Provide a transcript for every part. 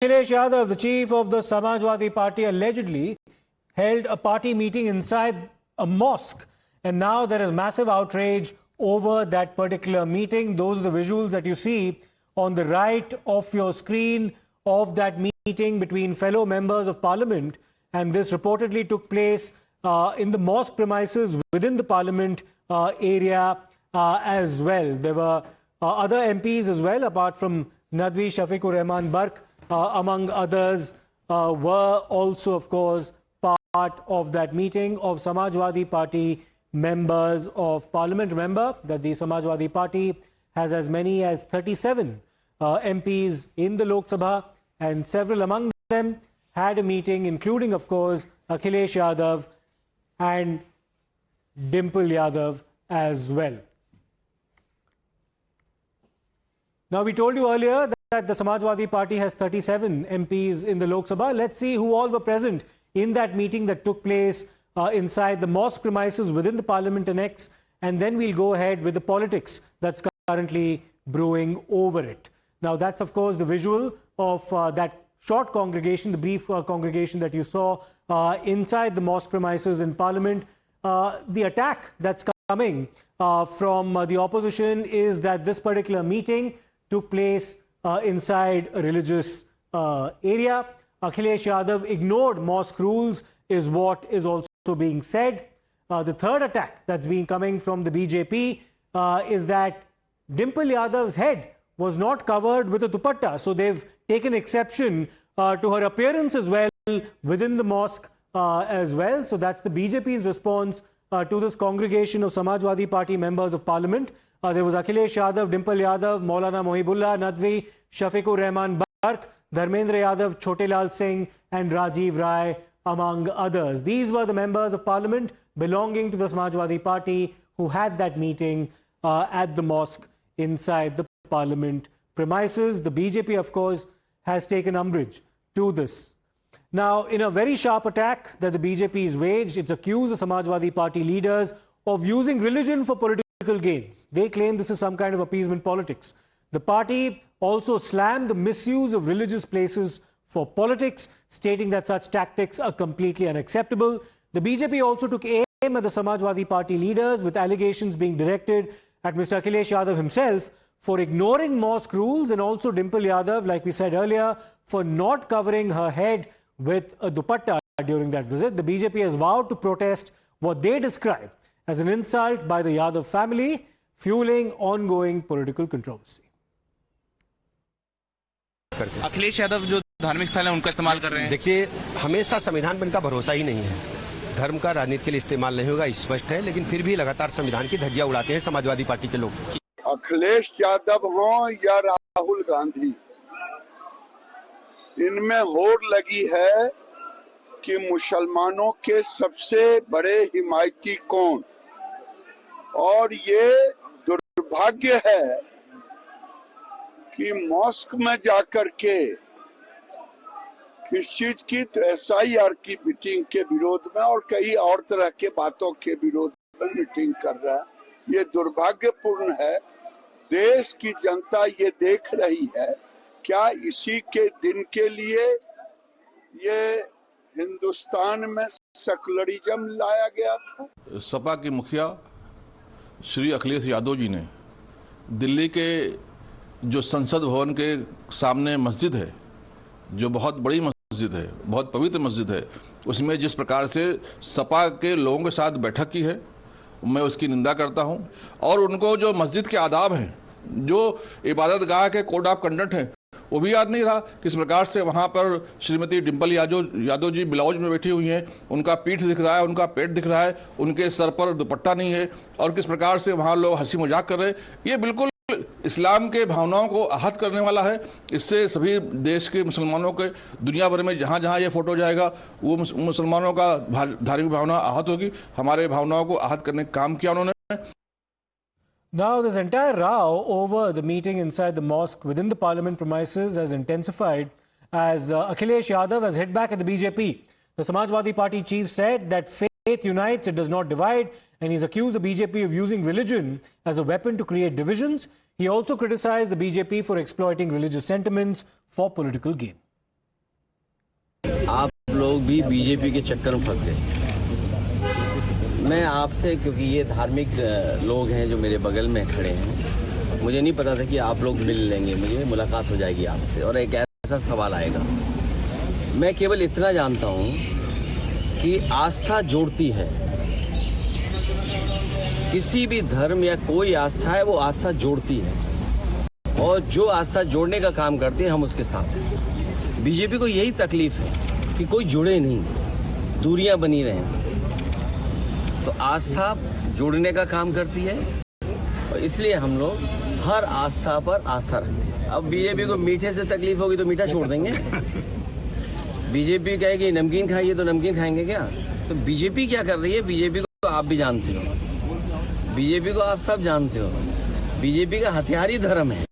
Akhilesh Yadav, the chief of the Samajwadi Party, allegedly held a party meeting inside a mosque. And now there is massive outrage over that particular meeting. Those are the visuals that you see on the right of your screen of that meeting between fellow members of parliament. And this reportedly took place in the mosque premises within the parliament area as well. There were other MPs as well, apart from Nadvi Shafiqur Rahman Barq, among others, were also, of course, part of that meeting of Samajwadi Party members of parliament. Remember that the Samajwadi Party has as many as 37 MPs in the Lok Sabha, and several among them had a meeting, including, of course, Akhilesh Yadav and Dimple Yadav as well. Now, we told you earlier that the Samajwadi Party has 37 MPs in the Lok Sabha. Let's see who all were present in that meeting that took place inside the mosque premises within the Parliament Annex, and then we'll go ahead with the politics that's currently brewing over it. Now, that's, of course, the visual of that short congregation, the brief congregation that you saw inside the mosque premises in Parliament. The attack that's coming from the opposition is that this particular meeting took place inside a religious area. Akhilesh Yadav ignored mosque rules is what is also being said. The third attack that's been coming from the BJP is that Dimple Yadav's head was not covered with a dupatta. So they've taken exception to her appearance as well within the mosque as well. So that's the BJP's response to this congregation of Samajwadi Party members of parliament. There was Akhilesh Yadav, Dimple Yadav, Maulana Mohibullah Nadvi, Shafiqur Rahman Barq, Dharmendra Yadav, Chote Lal Singh and Rajiv Rai, among others. These were the members of parliament belonging to the Samajwadi Party who had that meeting at the mosque inside the parliament premises. The BJP, of course, has taken umbrage to this. Now, in a very sharp attack that the BJP has waged, it's accused the Samajwadi Party leaders of using religion for political gains. They claim this is some kind of appeasement politics. The party also slammed the misuse of religious places for politics, stating that such tactics are completely unacceptable. The BJP also took aim at the Samajwadi Party leaders, with allegations being directed at Mr. Akhilesh Yadav himself for ignoring mosque rules, and also Dimple Yadav, like we said earlier, for not covering her head with a dupatta during that visit. The BJP has vowed to protest what they describe as an insult by the Yadav family, fueling ongoing political controversy. Akhilesh Yadav जो धार्मिक स्थल है उनका इस्तेमाल कर रहे हैं। देखिए, हमेशा संविधान पर इनका भरोसा ही नहीं है। धर्म का राजनीति के लिए इस्तेमाल नहीं होगा, स्पष्ट है, लेकिन फिर भी लगातार संविधान की धज्जियां उड़ाते हैं समाजवादी पार्टी के लोग। अखिलेश यादव हों या राहुल गांधी, इनमें होड़ लगी है कि मुसलमानों के सबसे बड़े हिमायती कौन, और ये दुर्भाग्य है कि मॉस्क में जाकर के किस चीज की, तो SIR की मीटिंग के विरोध में और कई और तरह के बातों के विरोध में मीटिंग कर रहा है। ये दुर्भाग्यपूर्ण है। देश की जनता ये देख रही है। क्या इसी के दिन के लिए ये हिंदुस्तान में सेकुलरिज्म लाया गया था? सपा के मुखिया श्री अखिलेश यादव जी ने दिल्ली के जो संसद भवन के सामने मस्जिद है, जो बहुत बड़ी मस्जिद है, बहुत पवित्र मस्जिद है, उसमें जिस प्रकार से सपा के लोगों के साथ बैठक की है, मैं उसकी निंदा करता हूं। और उनको जो मस्जिद के आदाब हैं, जो इबादत गाह के कोड ऑफ कंडक्ट हैं, वो भी याद नहीं रहा। किस प्रकार से वहां पर श्रीमती डिम्पल यादव जी ब्लाउज में बैठी हुई हैं, उनका पीठ दिख रहा है, उनका पेट दिख रहा है, उनके सर पर दुपट्टा नहीं है, और किस प्रकार से वहां लोग हंसी मजाक कर रहे हैं। ये बिल्कुल इस्लाम के भावनाओं को आहत करने वाला है। इससे सभी देश के मुसलमानों के, दुनिया भर में जहां जहां ये फोटो जाएगा, वो मुसलमानों का धार्मिक भावना आहत होगी। हमारे भावनाओं को आहत करने का काम किया उन्होंने। Now, this entire row over the meeting inside the mosque within the parliament premises has intensified as Akhilesh Yadav has hit back at the BJP. The Samajwadi Party chief said that faith unites, it does not divide, and he's accused the BJP of using religion as a weapon to create divisions. He also criticized the BJP for exploiting religious sentiments for political gain. लोग भी BJP के चक्कर में फंस गए। मैं आपसे, क्योंकि ये धार्मिक लोग हैं जो मेरे बगल में खड़े हैं, मुझे नहीं पता था कि आप लोग मिल लेंगे, मुझे मुलाकात हो जाएगी आपसे और एक ऐसा सवाल आएगा। मैं केवल इतना जानता हूं कि आस्था जोड़ती है, किसी भी धर्म या कोई आस्था है वो आस्था जोड़ती है, और जो आस्था जोड़ने का काम करती है हम उसके साथ हैं। बीजेपी को यही तकलीफ है कि कोई जुड़े नहीं, दूरियां बनी रहें। तो आस्था जोड़ने का काम करती है और इसलिए हम लोग हर आस्था पर आस्था रखते हैं। अब बीजेपी को मीठे से तकलीफ होगी तो मीठा छोड़ देंगे। बीजेपी कहेगी नमकीन खाइए तो नमकीन खाएंगे क्या? तो बीजेपी क्या कर रही है, बीजेपी को आप भी जानते हो, बीजेपी को आप सब जानते हो, बीजेपी का हथियार ही धर्म है।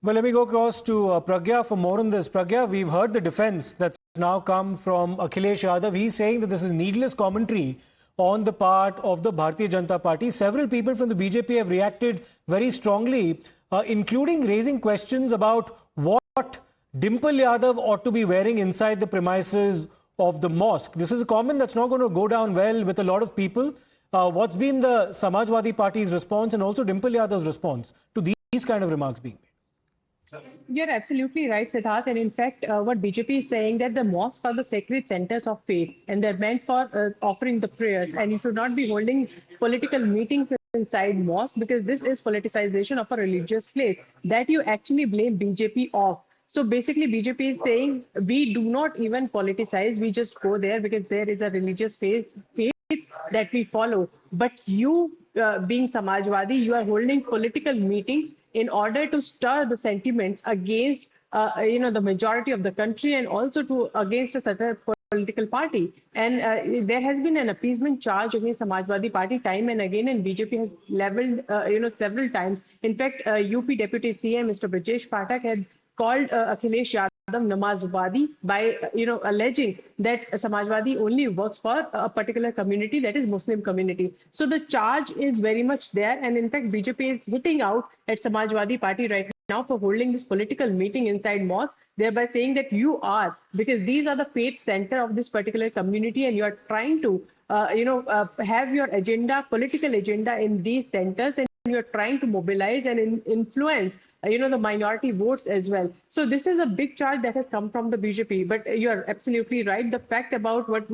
Well, let me go across to Pragya for more on this. Pragya, we've heard the defense that's now come from Akhilesh Yadav. He's saying that this is needless commentary on the part of the Bharatiya Janata Party. Several people from the BJP have reacted very strongly, including raising questions about what Dimple Yadav ought to be wearing inside the premises of the mosque. This is a comment that's not going to go down well with a lot of people. What's been the Samajwadi Party's response and also Dimple Yadav's response to these kind of remarks being made? You're absolutely right, Siddharth. And in fact, what BJP is saying that the mosques are the sacred centers of faith and they're meant for offering the prayers. And you should not be holding political meetings inside mosques because this is politicization of a religious place that you actually blame BJP of. So basically, BJP is saying we do not even politicize. We just go there because there is a religious faith that we follow. But you, being Samajwadi, you are holding political meetings in order to stir the sentiments against, the majority of the country and also against a certain political party. And there has been an appeasement charge against Samajwadi Party time and again, and BJP has leveled, several times. In fact, UP Deputy CM Mr. Brajesh Pathak had called Akhilesh Yadav Namazwadi by, alleging that Samajwadi only works for a particular community, that is Muslim community. So the charge is very much there. And in fact, BJP is hitting out at Samajwadi Party right now for holding this political meeting inside mosque, thereby saying that you are, because these are the faith center of this particular community and you are trying to, have your agenda, political agenda in these centers, and you are trying to mobilize and influence the minority votes as well. So this is a big charge that has come from the BJP. But you are absolutely right. The fact about what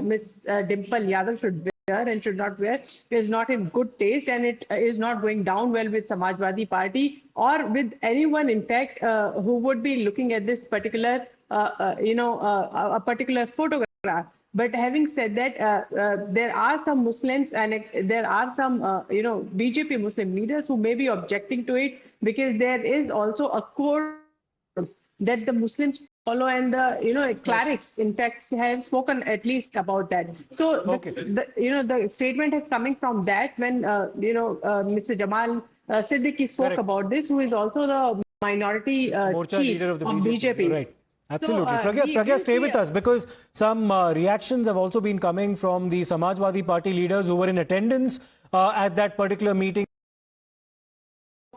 Ms. Dimple Yadav should wear and should not wear is not in good taste, and it is not going down well with Samajwadi Party or with anyone, in fact, who would be looking at this particular, a particular photograph. But having said that, there are some Muslims and there are some, BJP Muslim leaders who may be objecting to it because there is also a code that the Muslims follow and the, clerics, in fact, have spoken at least about that. So, Okay. the statement is coming from that when, Mr. Jamal Siddiqui spoke Correct. about this, who is also the minority Morcha chief leader of the BJP. BJP. Right. Absolutely. So, Pragya, stay with us because some reactions have also been coming from the Samajwadi Party leaders who were in attendance at that particular meeting.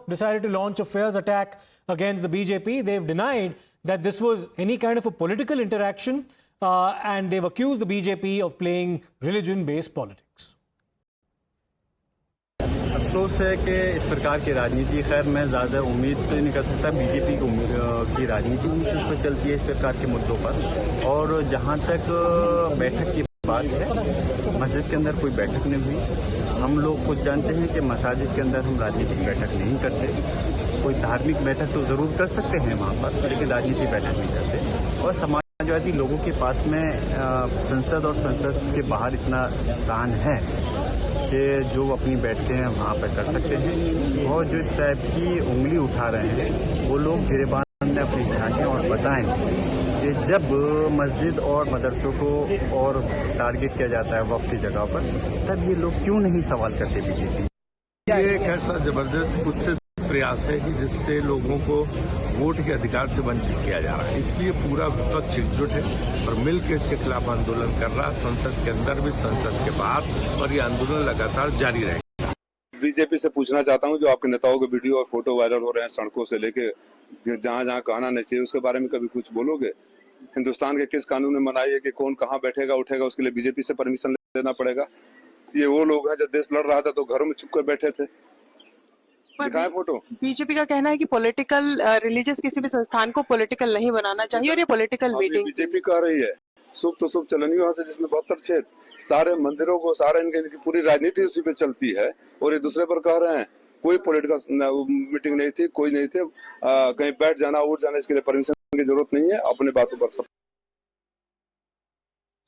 Decided to launch a fierce attack against the BJP. They've denied that this was any kind of a political interaction and they've accused the BJP of playing religion-based politics. अफसोस है कि इस प्रकार की राजनीति, खैर मैं ज़्यादा उम्मीद तो नहीं कर सकता, बीजेपी की राजनीति उस पर चलती है इस प्रकार के मुद्दों पर। और जहां तक बैठक की बात है, मस्जिद के अंदर कोई बैठक नहीं हुई। हम लोग कुछ जानते हैं कि मसाजिद के अंदर हम राजनीतिक बैठक नहीं करते। कोई धार्मिक बैठक तो ज़रूर कर सकते हैं वहाँ पर, लेकिन राजनीतिक बैठक नहीं करते। और समाजवादी लोगों के पास में संसद और संसद के बाहर इतना स्थान है कि जो अपनी बैठकें हैं वहाँ पर कर सकते हैं। और जो इस टाइप की उंगली उठा रहे हैं वो लोग गिरेबान में अपनी झांकें और बताएं कि जब मस्जिद और मदरसों को और टारगेट किया जाता है वक्त की जगह पर, तब ये लोग क्यों नहीं सवाल करते बीजेपी? ये एक ऐसा जबरदस्त कुत्सित प्रयास है कि जिससे लोगों को वोट के अधिकार से वंचित किया जा रहा है। इसलिए पूरा विपक्ष एकजुट है और मिलकर इसके खिलाफ आंदोलन कर रहा है, संसद के अंदर भी, संसद के बाहर, और ये आंदोलन लगातार जारी रहेगा। बीजेपी से पूछना चाहता हूं, जो आपके नेताओं के वीडियो और फोटो वायरल हो रहे हैं सड़कों से लेके जहाँ जहाँ कहना नहीं चाहिए उसके बारे में कभी कुछ बोलोगे? हिंदुस्तान के किस कानून में मनाई है कि कौन कहाँ बैठेगा उठेगा, उसके लिए बीजेपी से परमिशन लेना पड़ेगा? ये वो लोग हैं जब देश लड़ रहा था तो घरों में छुप कर बैठे थे। दिखाएं फोटो। बीजेपी का कहना है कि पॉलिटिकल रिलीजियस किसी भी संस्थान को पॉलिटिकल नहीं बनाना चाहिए और ये पॉलिटिकल मीटिंग बीजेपी कह रही है शुभ तो शुभ चलनियों से, जिसमें 72 छेद, सारे मंदिरों को सारे इनकी पूरी राजनीति उसी पे चलती है और ये दूसरे पर कह रहे हैं कोई पॉलिटिकल मीटिंग नहीं थी, कोई नहीं थे, कहीं बैठ जाना उठ जाना इसके लिए परमिशन की जरूरत नहीं है, अपने बातों पर सब।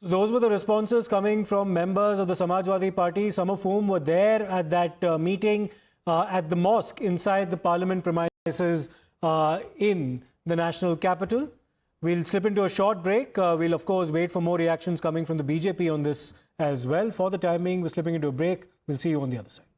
Those were the responses coming from members of the Samajwadi Party, some of whom were there at that meeting at the mosque inside the parliament premises in the national capital. We'll slip into a short break. We'll of course wait for more reactions coming from the BJP on this as well. For the time being, we're slipping into a break. We'll see you on the other side.